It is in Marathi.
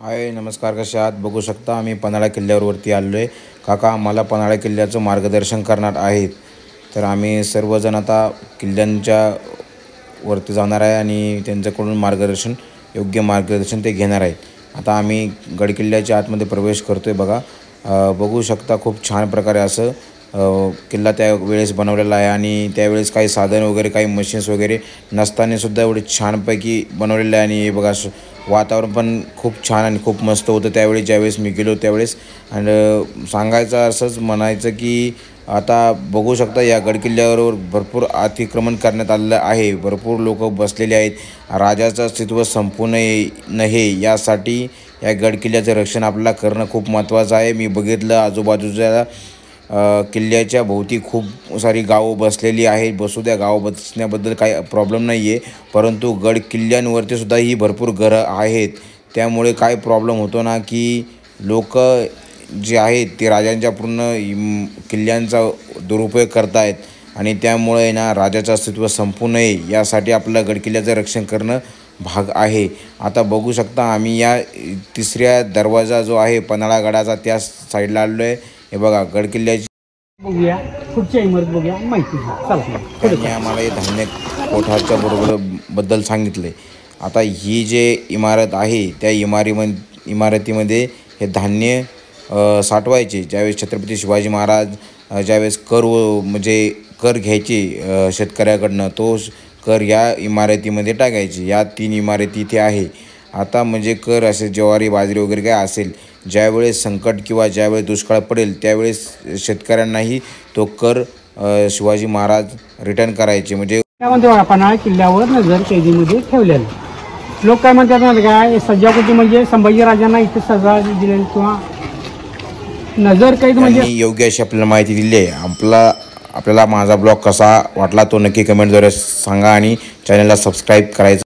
हाय नमस्कार, कसे आहात? बघू शकता आम्ही पन्हाळा किल्ल्यावरती आलो आहे. काका आम्हाला पन्हाळा किल्ल्याचं मार्गदर्शन करणार आहेत. तर आम्ही सर्वजण आता किल्ल्यांच्या वरती जाणार आहे आणि त्यांच्याकडून योग्य मार्गदर्शन ते घेणार आहेत. आता आम्ही गडकिल्ल्याच्या आतमध्ये प्रवेश करतोय. बघू शकता खूप छान प्रकारे असं किल्ला त्यावेळेस बनवलेला आहे आणि त्यावेळेस काही साधन वगैरे काही मशीन्स वगैरे नसताना सुद्धा एवढे छानपैकी बनवलेलं आहे. आणि बघा वातावरण पण खूप छान आणि खूप मस्त होतं त्यावेळेस, ज्यावेळेस मी गेलो त्यावेळेस. आणि सांगायचं असंच म्हणायचं की आता बघू शकता या गडकिल्ल्यावर भरपूर अतिक्रमण करण्यात आलेलं आहे. भरपूर लोक बसलेले आहेत. राजाचं अस्तित्व संपू नये यासाठी या गडकिल्ल्याचं रक्षण आपल्याला करणं खूप महत्त्वाचं आहे. मी बघितलं आजूबाजूच्या किल्ल्याच्या भोवती खूप सारी गावं बसलेली आहेत. बसू द्या, गावं बसण्याबद्दल काही प्रॉब्लेम नाही आहे, परंतु गड किल्ल्यांवरती सुद्धा ही भरपूर घरं आहेत. त्यामुळे काय प्रॉब्लेम होतो ना की लोक जे आहेत ते राजांच्या पूर्ण किल्ल्यांचा दुरुपयोग करत आहेत आणि त्यामुळे ना राजाचं अस्तित्व संपू नये यासाठी आपलं गडकिल्ल्याचं रक्षण करणं भाग आहे. आता बघू शकता आम्ही या तिसऱ्या दरवाजा जो आहे पन्हाळागडाचा त्या साईडला आलो आहे. हे बघा गडकिल्ल्याची बघूया, पुढच्या इमारत बघूया, माहिती चला. त्यांनी आम्हाला हे धान्य कोठारच्या बद्दल सांगितले. आता ही जे इमारत आहे त्या इमारतीमध्ये हे धान्य साठवायचे. ज्यावेळेस छत्रपती शिवाजी महाराज ज्यावेळेस कर घ्यायचे शेतकऱ्याकडनं, तो कर या इमारतीमध्ये टाकायचे. या 3 इमारती इथे आहे. आता कर असे ज्वारी बाजरी वगैरे काय असेल, ज्यावेळेस संकट किंवा ज्यावेळेस दुष्काळ पडेल त्यावेळेस शेतकऱ्यांनाही तो कर शिवाजी महाराज रिटर्न करायचे. काय म्हणतो पन्हाळा किल्ल्यावर नजर कैदीमध्ये ठेवलेलं. लोक काय म्हणतात काय सजावटी संभाजीराजांना इथे सजा दिलेली किंवा नजर कैद योग्य अशी आपल्याला माहिती दिली आहे. आपल्याला माझा ब्लॉग कसा वाटला तो नक्की कमेंटद्वारे सांगा आणि चॅनलला सबस्क्राईब करायचं